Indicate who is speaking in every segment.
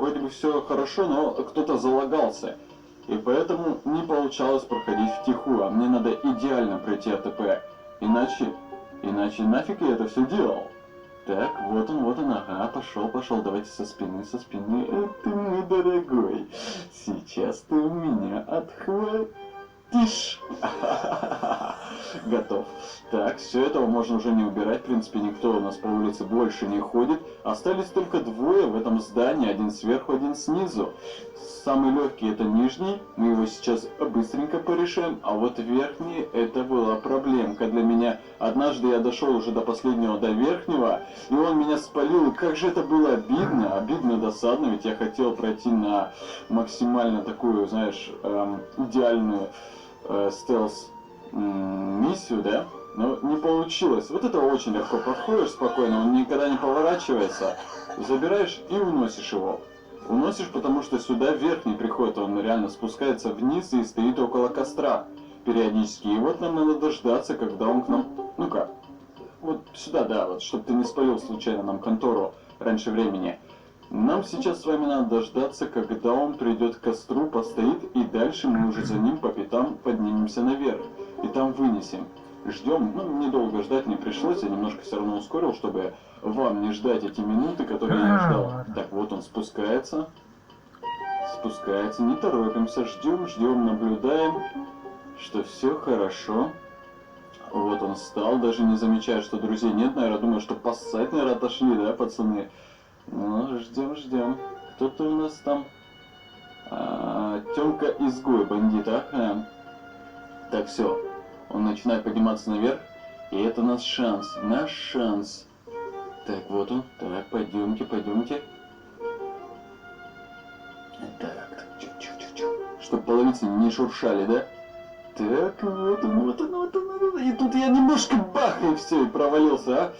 Speaker 1: вроде бы все хорошо, но кто-то залагался. И поэтому не получалось проходить втихую, а мне надо идеально пройти АТП. Иначе нафиг я это все делал. Так, вот он, ага, пошел, давайте со спины. Ты мой дорогой, сейчас ты у меня отхватишь. Готов. Так, все этого можно уже не убирать, в принципе, никто у нас по улице больше не ходит. Остались только двое в этом здании, один сверху, один снизу. Самый легкий это нижний, мы его сейчас быстренько порешаем, а вот верхний это была проблемка для меня. Однажды я дошел уже до последнего, до верхнего, и он меня спалил, и как же это было обидно, досадно, ведь я хотел пройти на максимально такую, знаешь, идеальную стелс миссию, да? Но не получилось. Вот это очень легко проходишь спокойно, он никогда не поворачивается, забираешь и уносишь его. Уносишь, потому что сюда верхний приходит, он реально спускается вниз и стоит около костра периодически. И вот нам надо дождаться, когда он к нам... Ну-ка, вот сюда, да, вот, чтобы ты не спалил случайно нам контору раньше времени. Нам сейчас с вами надо дождаться, когда он придет к костру, постоит, и дальше мы уже за ним по пятам поднимемся наверх. И там вынесем. Ждем, ну, недолго ждать не пришлось, я немножко все равно ускорил, чтобы вам не ждать эти минуты, которые я ждал. Так, вот он спускается, не торопимся, ждем, наблюдаем, что все хорошо. Вот он встал, даже не замечая, что друзей нет, наверное, думаю, что поссать, наверное, отошли, да, пацаны? Ну, ждем. Кто-то у нас там... Тёмка изгой, бандит, ага. Так, все. Он начинает подниматься наверх, и это наш шанс. Так, вот он. Так, пойдемте. Так, чтобы половицы не шуршали, да? Так, вот он. И тут я немножко бах, и все, и провалился, а?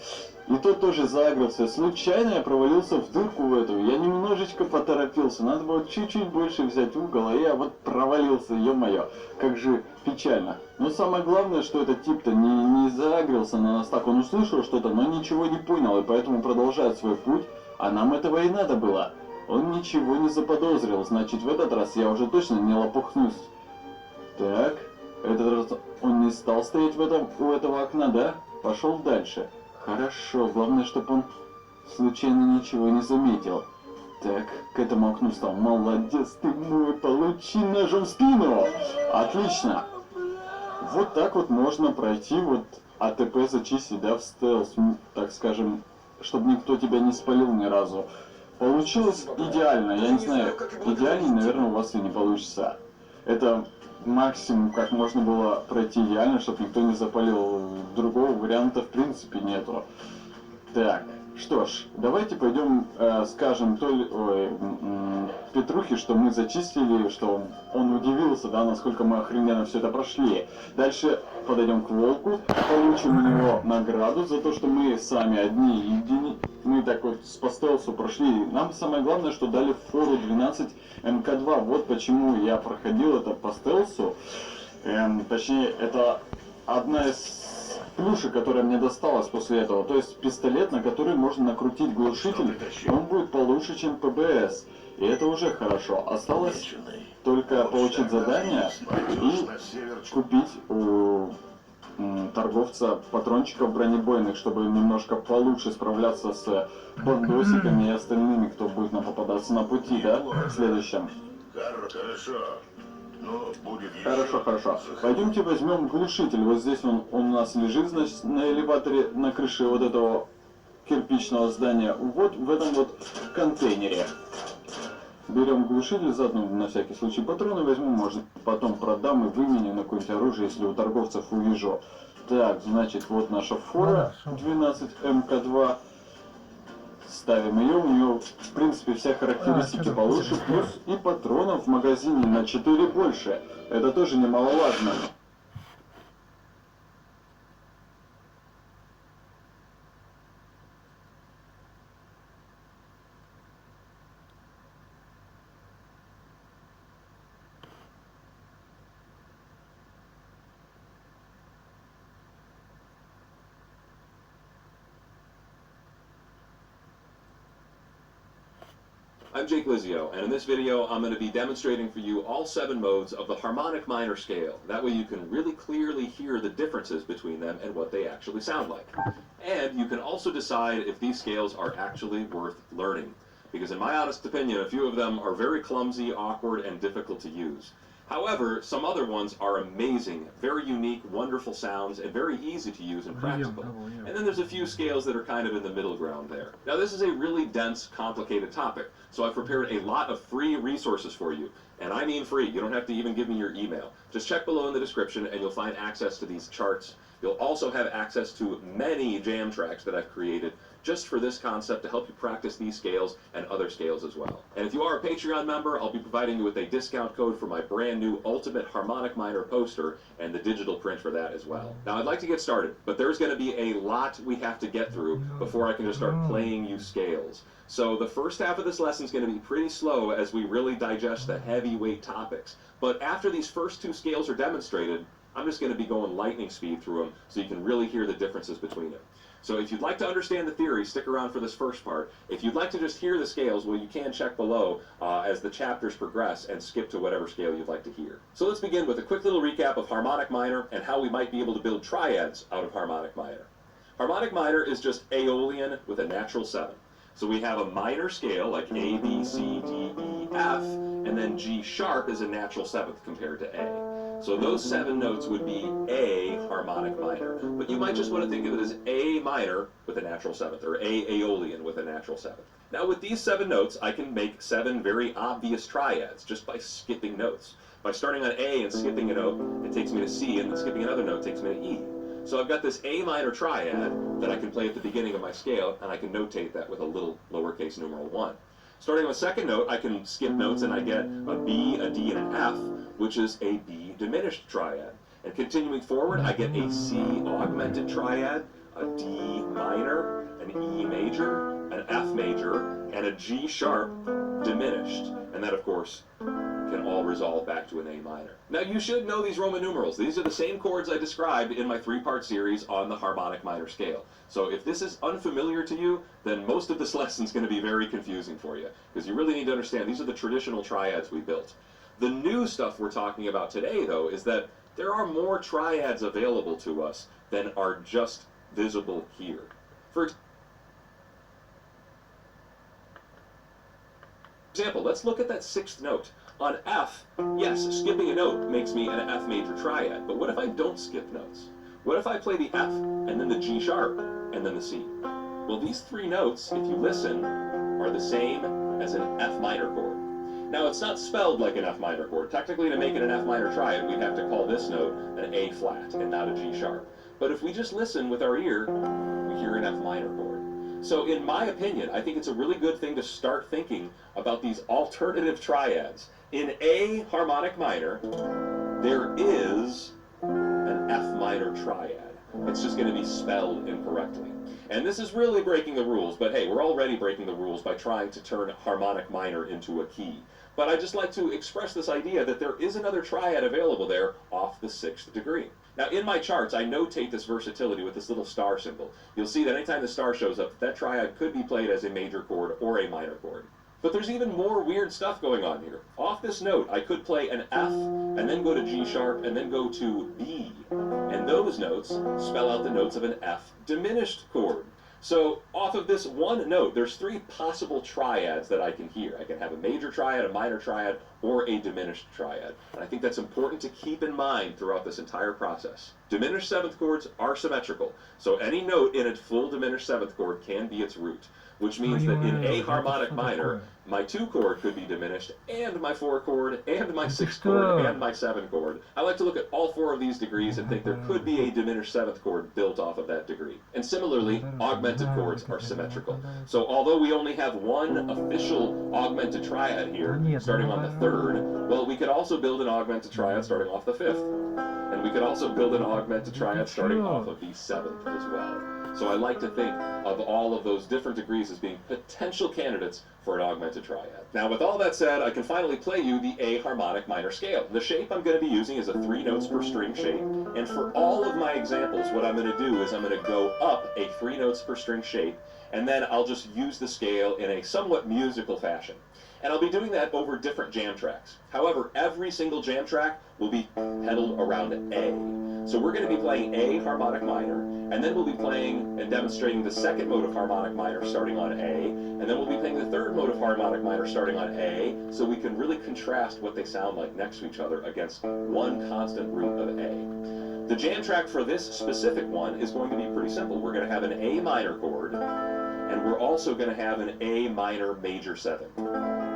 Speaker 1: И тот тоже загрелся. Случайно я провалился в дырку в эту. Я немножечко поторопился. Надо было чуть-чуть больше взять угол, а я вот провалился, ё-моё. Как же печально. Но самое главное, что этот тип-то не загрелся на нас так. Он услышал что-то, но ничего не понял, и поэтому продолжает свой путь. А нам этого и надо было. Он ничего не заподозрил. Значит, в этот раз я уже точно не лопухнусь. Так, этот раз он не стал стоять у этого окна, да? Пошел дальше. Хорошо, главное, чтобы он случайно ничего не заметил. Так, к этому окну стал. Молодец ты мой, получи ножом в спину! Отлично! Вот так вот можно пройти, вот АТП зачистить, да, в стелс, так скажем, чтобы никто тебя не спалил ни разу. Получилось идеально, я не знаю, идеальнее, наверное, у вас и не получится. Это максимум, как можно было пройти идеально, чтобы никто не запалил. Другого варианта в принципе нету. Так, что ж, давайте пойдем скажем Петрухе, что мы зачистили, что он удивился, да, насколько мы охрененно все это прошли. Дальше подойдем к Волку, получим у него награду за то, что мы сами одни и единые. Мы так вот по стелсу прошли. Нам самое главное, что дали фору 12 МК2. Вот почему я проходил это по стелсу. Точнее, это одна из плюшек, которая мне досталась после этого. То есть пистолет, на который можно накрутить глушитель, он будет получше, чем ПБС. И это уже хорошо. Осталось только получить задание и купить у торговца патрончиков бронебойных, чтобы немножко получше справляться с бандосиками и остальными, кто будет нам попадаться на пути, да, в следующем. Хорошо. Пойдемте возьмем глушитель. Вот здесь он у нас лежит, значит, на элеваторе, на крыше вот этого кирпичного здания. Вот в этом вот контейнере. Берем глушитель, заодно на всякий случай патроны возьму, может потом продам и выменю на какое-нибудь оружие, если у торговцев увижу. Так, значит, вот наша фора 12 МК2. Ставим ее, у нее в принципе вся характеристики получше, плюс и патронов в магазине на 4 больше. Это тоже немаловажно.
Speaker 2: I'm Jake Lizio, and in this video I'm going to be demonstrating for you all 7 modes of the harmonic minor scale. That way you can really clearly hear the differences between them and what they actually sound like. And you can also decide if these scales are actually worth learning. Because in my honest opinion, a few of them are very clumsy, awkward, and difficult to use. However, some other ones are amazing, very unique, wonderful sounds, and very easy to use and practical. And then there's a few scales that are kind of in the middle ground there. Now this is a really dense, complicated topic, so I've prepared a lot of free resources for you. And I mean free, you don't have to even give me your email. Just check below in the description and you'll find access to these charts. You'll also have access to many jam tracks that I've created just for this concept to help you practice these scales and other scales as well. And if you are a Patreon member, I'll be providing you with a discount code for my brand new Ultimate Harmonic Minor poster and the digital print for that as well. Now I'd like to get started, but there's going to be a lot we have to get through before I can just start playing you scales. So the first half of this lesson is going to be pretty slow as we really digest the heavyweight topics. But after these first 2 scales are demonstrated, I'm just going to be going lightning speed through them so you can really hear the differences between them. So if you'd like to understand the theory, stick around for this first part. If you'd like to just hear the scales, well, you can check below as the chapters progress and skip to whatever scale you'd like to hear. So let's begin with a quick little recap of harmonic minor and how we might be able to build triads out of harmonic minor. Harmonic minor is just Aeolian with a natural 7. So we have a minor scale like A, B, C, D, E, F, and then G sharp is a natural 7th compared to A. So those 7 notes would be A harmonic minor. But you might just want to think of it as A minor with a natural 7th, or A Aeolian with a natural 7th. Now with these 7 notes, I can make 7 very obvious triads just by skipping notes. By starting on A and skipping a note, it takes me to C, and then skipping another note takes me to E. So I've got this A minor triad that I can play at the beginning of my scale, and I can notate that with a little lowercase numeral 1. Starting with 2nd note, I can skip notes and I get a B, a D, and an F, which is a B diminished triad. And continuing forward, I get a C augmented triad, a D minor, an E major, an F major, and a G sharp diminished. And that, of course, can all resolve back to an A minor. Now you should know these Roman numerals. These are the same chords I described in my 3-part series on the harmonic minor scale. So if this is unfamiliar to you, then most of this lesson is going to be very confusing for you, because you really need to understand these are the traditional triads we built. The new stuff we're talking about today, though, is that there are more triads available to us than are just visible here. For example, let's look at that 6th note. On F, yes, skipping a note makes me an F major triad, but what if I don't skip notes? What if I play the F, and then the G sharp, and then the C? Well, these 3 notes, if you listen, are the same as an F minor chord. Now, it's not spelled like an F minor chord. Technically, to make it an F minor triad, we'd have to call this note an A flat and not a G sharp. But if we just listen with our ear, we hear an F minor chord. So in my opinion, I think it's a really good thing to start thinking about these alternative triads. In A harmonic minor, there is an F minor triad. It's just going to be spelled incorrectly. And this is really breaking the rules, but hey, we're already breaking the rules by trying to turn harmonic minor into a key. But I'd just like to express this idea that there is another triad available there off the 6th degree. Now in my charts, I notate this versatility with this little star symbol. You'll see that anytime the star shows up, that triad could be played as a major chord or a minor chord. But there's even more weird stuff going on here. Off this note, I could play an F, and then go to G sharp, and then go to B. And those notes spell out the notes of an F diminished chord. So off of this one note, there's 3 possible triads that I can hear. I can have a major triad, a minor triad, or a diminished triad. And I think that's important to keep in mind throughout this entire process. Diminished 7th chords are symmetrical, so any note in a full diminished 7th chord can be its root, which means that in A harmonic minor, my 2 chord could be diminished, and my 4 chord, and my 6 chord, and my 7 chord. I like to look at all 4 of these degrees and think there could be a diminished 7th chord built off of that degree. And similarly, augmented chords are symmetrical. So although we only have one official augmented triad here, starting on the 3rd, well, we could also build an augmented triad starting off the 5th. And we could also build an augmented triad starting off of the 7th as well. So I like to think of all of those different degrees as being potential candidates for an augmented triad. Now with all that said, I can finally play you the A harmonic minor scale. The shape I'm going to be using is a 3 notes per string shape, and for all of my examples what I'm going to do is I'm going to go up a 3 notes per string shape, and then I'll just use the scale in a somewhat musical fashion. And I'll be doing that over different jam tracks. However, every single jam track will be pedaled around A. So we're going to be playing A harmonic minor, and then we'll be playing and demonstrating the second mode of harmonic minor starting on A, and then we'll be playing the third mode of harmonic minor starting on A, so we can really contrast what they sound like next to each other against one constant root of A. The jam track for this specific one is going to be pretty simple. We're going to have an A minor chord, and we're also going to have an A minor major 7,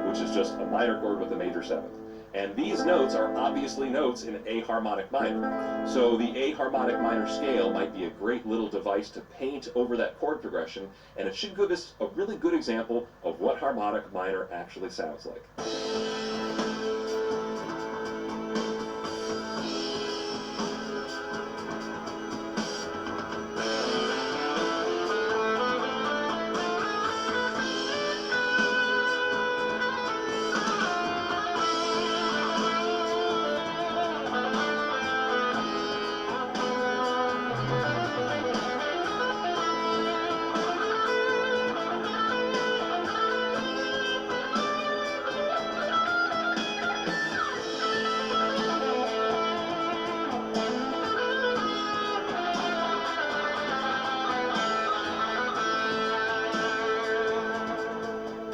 Speaker 2: which is just a minor chord with a major 7th. And these notes are obviously notes in A harmonic minor. So the A harmonic minor scale might be a great little device to paint over that chord progression, and it should give us a really good example of what harmonic minor actually sounds like.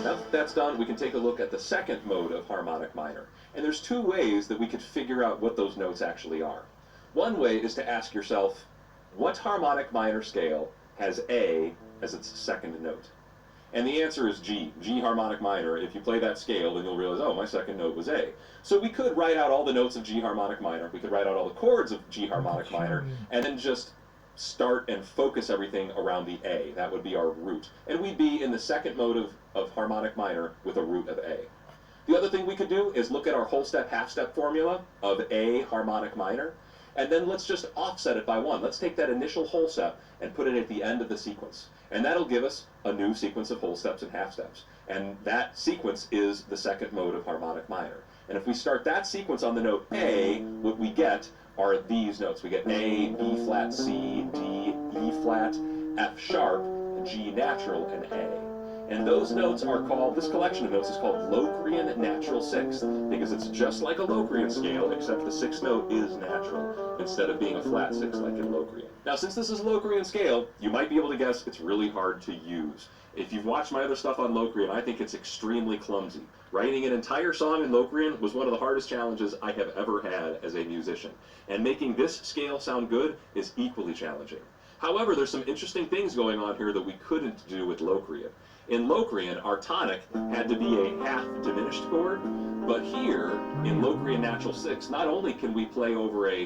Speaker 2: Now that that's done, we can take a look at the second mode of harmonic minor. And there's 2 ways that we could figure out what those notes actually are. One way is to ask yourself, what harmonic minor scale has A as its second note? And the answer is G, G harmonic minor. If you play that scale, then you'll realize, oh, my second note was A. So we could write out all the notes of G harmonic minor, we could write out all the chords of G harmonic minor, and then just start and focus everything around the A. That would be our root. And we'd be in the second mode of harmonic minor with a root of A. The other thing we could do is look at our whole step, half step formula of A harmonic minor, and then let's just offset it by 1. Let's take that initial whole step and put it at the end of the sequence. And that'll give us a new sequence of whole steps and half steps. And that sequence is the second mode of harmonic minor. And if we start that sequence on the note A, what we get are these notes. We get A, B flat, C, D, E flat, F sharp, G natural, and A. And those notes are called, this collection of notes is called Locrian natural sixth, because it's just like a Locrian scale, except the 6th note is natural, instead of being a flat 6 like in Locrian. Now, since this is a Locrian scale, you might be able to guess it's really hard to use. If you've watched my other stuff on Locrian, I think it's extremely clumsy. Writing an entire song in Locrian was one of the hardest challenges I have ever had as a musician. And making this scale sound good is equally challenging. However, there's some interesting things going on here that we couldn't do with Locrian. In Locrian, our tonic had to be a half diminished chord, but here, in Locrian natural 6, not only can we play over a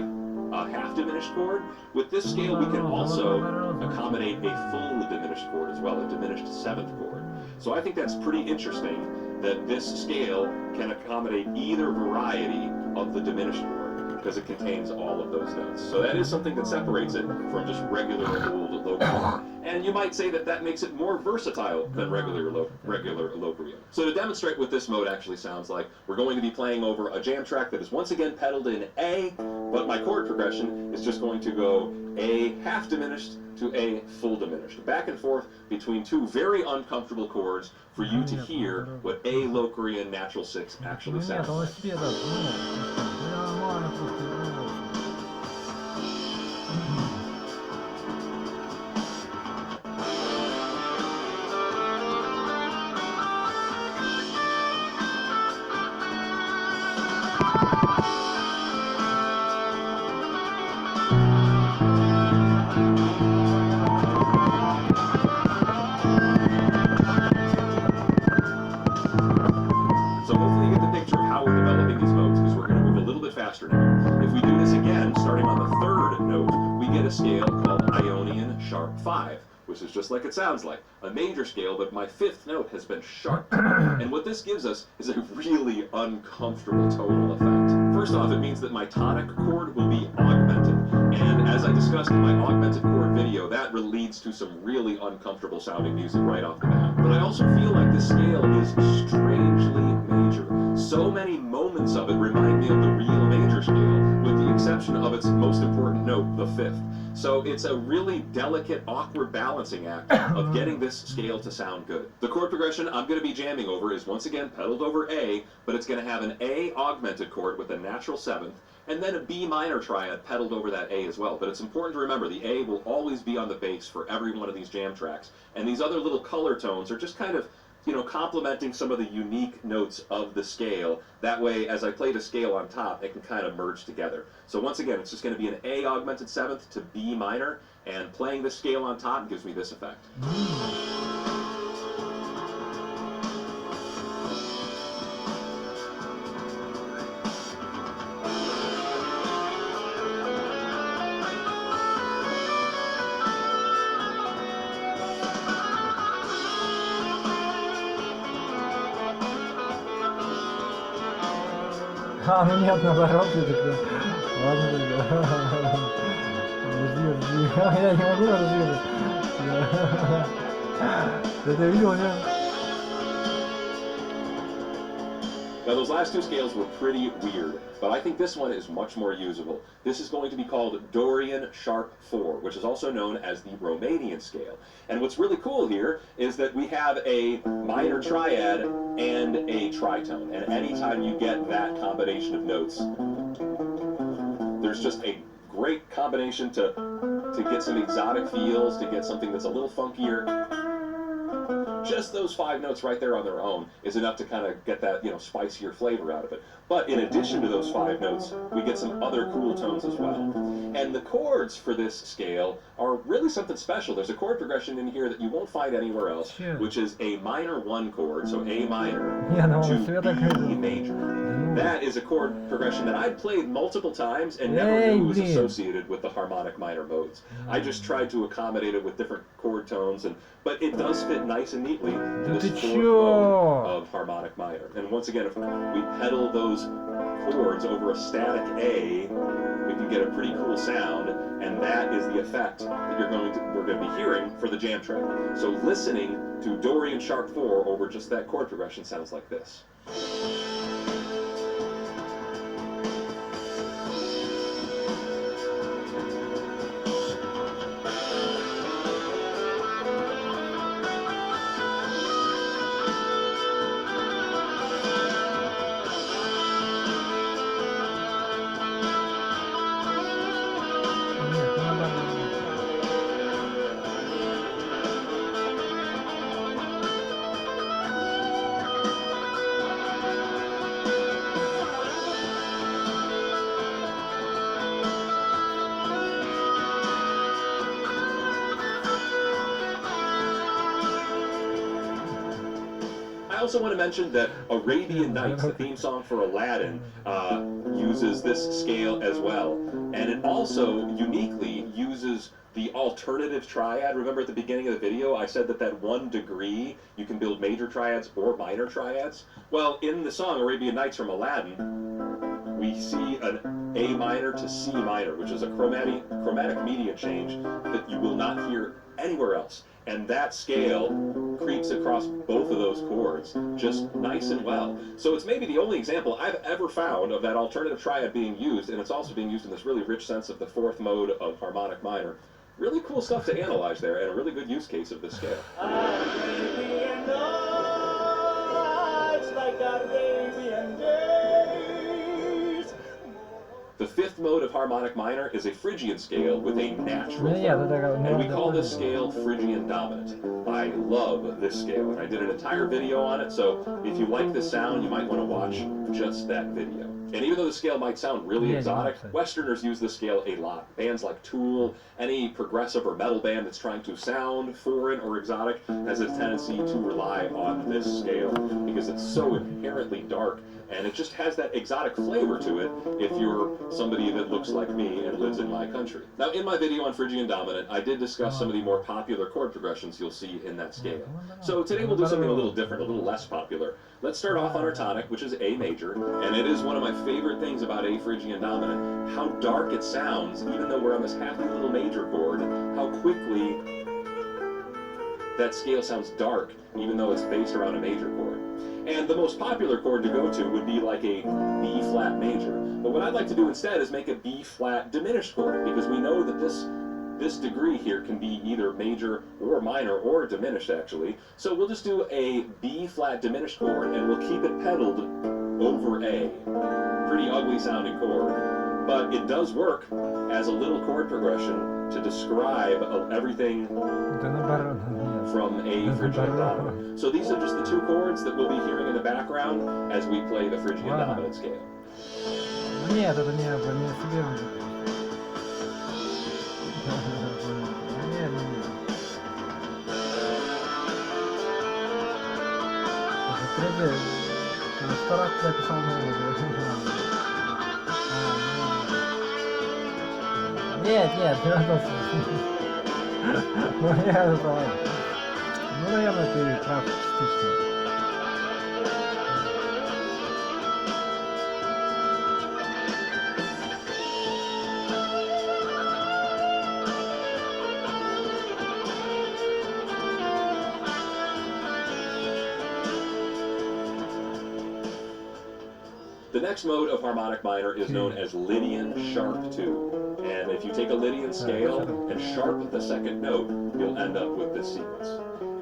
Speaker 2: half diminished chord, with this scale we can also accommodate a full diminished chord as well, a diminished 7th chord. So I think that's pretty interesting that this scale can accommodate either variety of the diminished chord, because it contains all of those notes. So that is something that separates it from just regular old Locrian. And you might say that that makes it more versatile than regular Locrian. So to demonstrate what this mode actually sounds like, we're going to be playing over a jam track that is once again pedaled in A, but my chord progression is just going to go A half diminished to A full diminished, back and forth between 2 very uncomfortable chords for you to hear what A Locrian natural 6 actually sounds like. So hopefully you get the picture of how we're developing these modes, because we're going to move a little bit faster now. If we do this again, starting on the 3rd note, we get a scale called Ionian sharp 5, which is just like it sounds like, a major scale, but my 5th note has been sharp. And what this gives us is a really uncomfortable tonal effect. First off, it means that my tonic chord will be augmented, And as I discussed in my augmented chord video, that leads to some really uncomfortable sounding music right off the bat. But I also feel like this scale is strangely major. So many moments of it remind me of the real major scale, with the exception of its most important note, the fifth. So it's a really delicate, awkward balancing act of getting this scale to sound good. The chord progression I'm going to be jamming over is once again pedaled over A, but it's going to have an A augmented chord with a natural seventh, and then a B minor triad pedaled over that A as well. But it's important to remember the A will always be on the bass for every one of these jam tracks, and these other little color tones are just kind of, you know, complementing some of the unique notes of the scale. That way, as I play the scale on top, it can kind of merge together. So once again, it's just going to be an A augmented seventh to B minor, and playing the scale on top gives me this effect.
Speaker 3: А, ну нет, наоборот, ты тогда. Ладно тогда. Подожди. Я не могу разъехать. Ты это видел, нет?
Speaker 2: Now those last two scales were pretty weird, but I think this one is much more usable. This is going to be called Dorian Sharp 4, which is also known as the Romanian scale. And what's really cool here is that we have a minor triad and a tritone, and anytime you get that combination of notes, there's just a great combination to get some exotic feels, to get something that's a little funkier. Just those 5 notes right there on their own is enough to kind of get that, you know, spicier flavor out of it. But in addition to those 5 notes, we get some other cool tones as well. And the chords for this scale are really something special. There's a chord progression in here that you won't find anywhere else, which is a minor 1 chord, so A minor to B major. That is a chord progression that I've played multiple times and never knew was associated with the harmonic minor modes. I just tried to accommodate it with different chord tones, but it does fit nice and neatly to this 4th mode of harmonic minor. And once again, if we pedal those chords over a static A, we can get a pretty cool sound, and that is the effect that we're going to be hearing for the jam track. So listening to Dorian Sharp 4 over just that chord progression sounds like this. I also want to mention that Arabian Nights, the theme song for Aladdin, uses this scale as well. And it also uniquely uses the alternative triad. Remember at the beginning of the video, I said that 1 degree, you can build major triads or minor triads. Well, in the song Arabian Nights from Aladdin, we see an A minor to C minor, which is a chromatic median change that you will not hear anywhere else. And that scale creeps across both of those chords just nice and well. So it's maybe the only example I've ever found of that alternative triad being used, and it's also being used in this really rich sense of the 4th mode of harmonic minor. Really cool stuff to analyze there, and a really good use case of this scale. Arabian nights, like Arabian days. The 5th mode of harmonic minor is a Phrygian scale with a natural third, and we call this scale Phrygian dominant. I love this scale, and I did an entire video on it, so if you like this sound, you might want to watch just that video. And even though the scale might sound really exotic, Westerners use this scale a lot. Bands like Tool, any progressive or metal band that's trying to sound foreign or exotic has a tendency to rely on this scale because it's so inherently dark, and it just has that exotic flavor to it if you're somebody that looks like me and lives in my country. Now, in my video on Phrygian Dominant, I did discuss some of the more popular chord progressions you'll see in that scale. So today we'll do something a little different, a little less popular. Let's start off on our tonic, which is A major, and it is one of my favorite things about A Phrygian dominant, how dark it sounds, even though we're on this happy little major chord, how quickly that scale sounds dark, even though it's based around a major chord. And the most popular chord to go to would be like a B flat major. But what I'd like to do instead is make a B flat diminished chord, because we know that this degree here can be either major or minor or diminished actually. So we'll just do a B flat diminished chord and we'll keep it pedaled over A. Pretty ugly sounding chord, but it does work as a little chord progression to describe everything from A Phrygian dominant. So these are just the two chords that we'll be hearing in the background as we play the Phrygian dominant scale.
Speaker 3: Нет, это не себе. Нет, ну наверное, ты прав частично.
Speaker 2: The next mode of harmonic minor is known as Lydian sharp 2. And if you take a Lydian scale and sharp the second note, you'll end up with this sequence.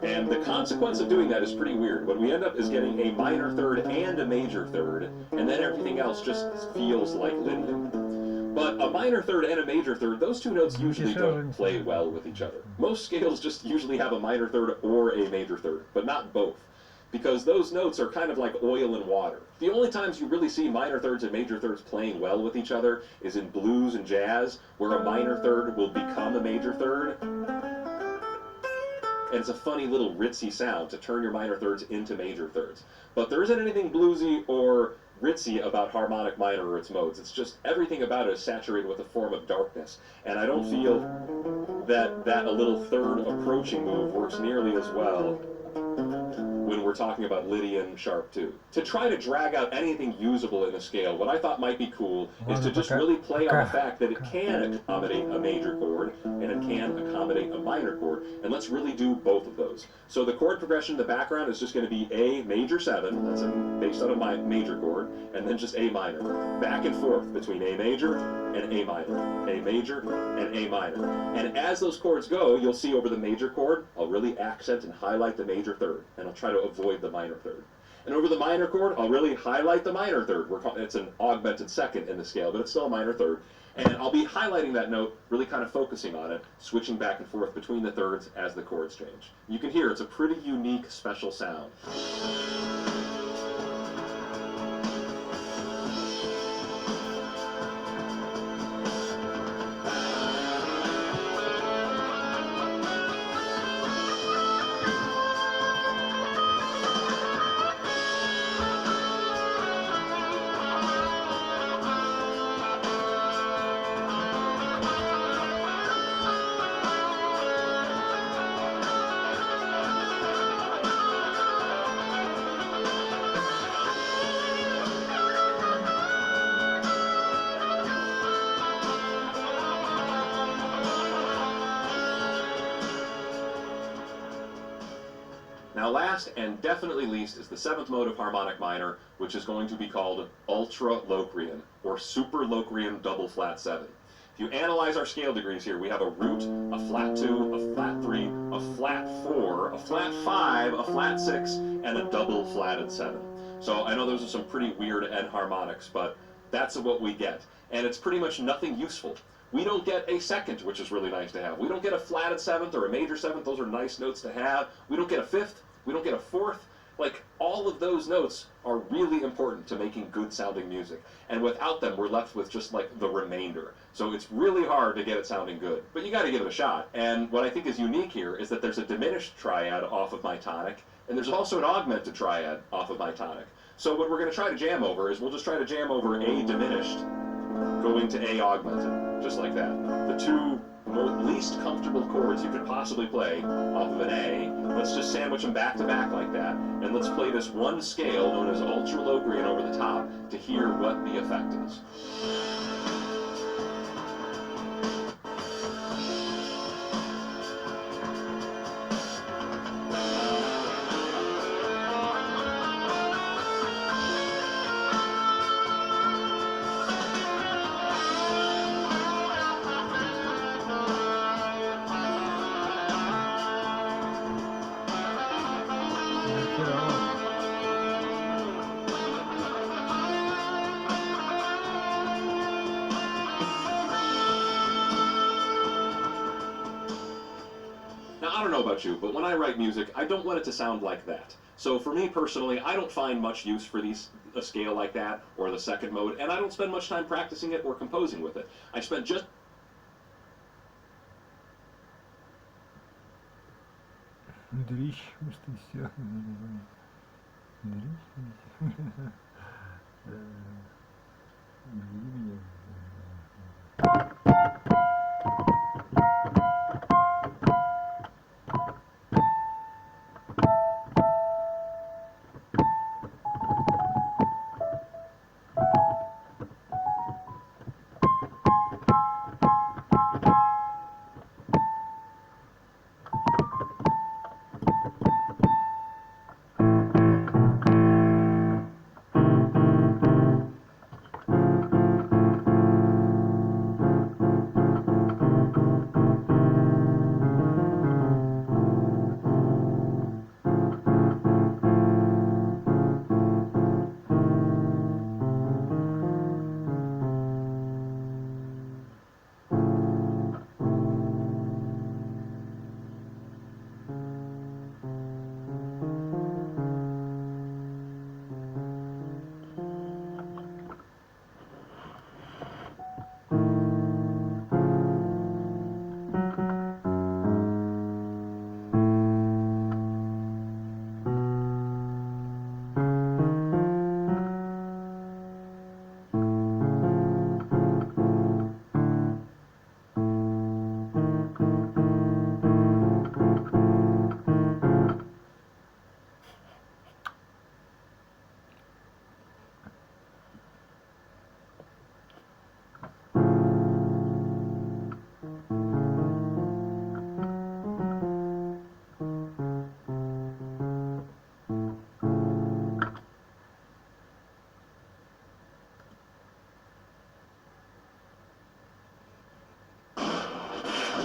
Speaker 2: And the consequence of doing that is pretty weird. What we end up is getting a minor third and a major third, and then everything else just feels like Lydian. But a minor third and a major third, those two notes usually don't play well with each other. Most scales just usually have a minor third or a major third, but not both, because those notes are kind of like oil and water. The only times you really see minor thirds and major thirds playing well with each other is in blues and jazz, where a minor third will become a major third. And it's a funny little ritzy sound to turn your minor thirds into major thirds. But there isn't anything bluesy or ritzy about harmonic minor or its modes. It's just everything about it is saturated with a form of darkness. And I don't feel that a little third approaching move works nearly as well when we're talking about Lydian sharp 2. To try to drag out anything usable in the scale, what I thought might be cool is to just really play on the fact that it can accommodate a major chord and it can accommodate a minor chord, and let's really do both of those. So the chord progression in the background is just going to be A major 7, that's based on a major chord, and then just A minor. Back and forth between A major and A minor, A major and A minor. And as those chords go, you'll see over the major chord, I'll really accent and highlight the major third, and I'll try to avoid the minor third. And over the minor chord, I'll really highlight the minor third. It's an augmented second in the scale, but it's still a minor third. And I'll be highlighting that note, really kind of focusing on it, switching back and forth between the thirds as the chords change. You can hear it's a pretty unique, special sound. Now last and definitely least is the seventh mode of harmonic minor, which is going to be called ultra-Locrian, or super-Locrian double flat 7. If you analyze our scale degrees here, we have a root, a flat 2, a flat 3, a flat 4, a flat 5, a flat 6, and a double flatted 7. So I know those are some pretty weird enharmonics, but that's what we get. And it's pretty much nothing useful. We don't get a second, which is really nice to have. We don't get a flatted 7th or a major 7th. Those are nice notes to have. We don't get a 5th. We don't get a 4th. Like, all of those notes are really important to making good sounding music. And without them, we're left with just like the remainder. So it's really hard to get it sounding good. But you gotta give it a shot. And what I think is unique here is that there's a diminished triad off of my tonic, and there's also an augmented triad off of my tonic. So what we're gonna try to jam over is we'll just try to jam over A diminished going to A augmented, just like that. The two least comfortable chords you could possibly play off of an A. Let's just sandwich them back to back like that, and let's play this one scale known as ultra low green over the top to hear what the effect is. Now, I don't know about you, but when I write music, I don't want it to sound like that. So for me personally, I don't find much use for a scale like that, or the second mode, and I don't spend much time practicing it or composing with it. I spent just...
Speaker 3: Дрищ, может и все.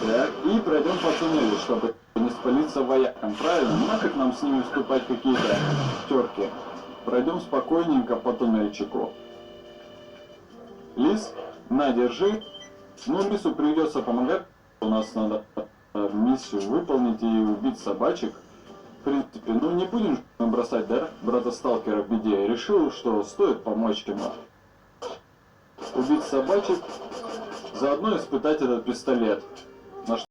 Speaker 1: Так, и пройдем по туннелю, чтобы не спалиться воякам. Правильно? Нафиг нам с ними вступать в какие-то терки. Пройдем спокойненько по туннельчику. Лис, на, держи. Ну, Лису придется помогать. У нас надо миссию выполнить и убить собачек. В принципе, ну не будем же мы бросать, да, брата-сталкера в беде. Я решил, что стоит помочь ему. Убить собачек, заодно испытать этот пистолет.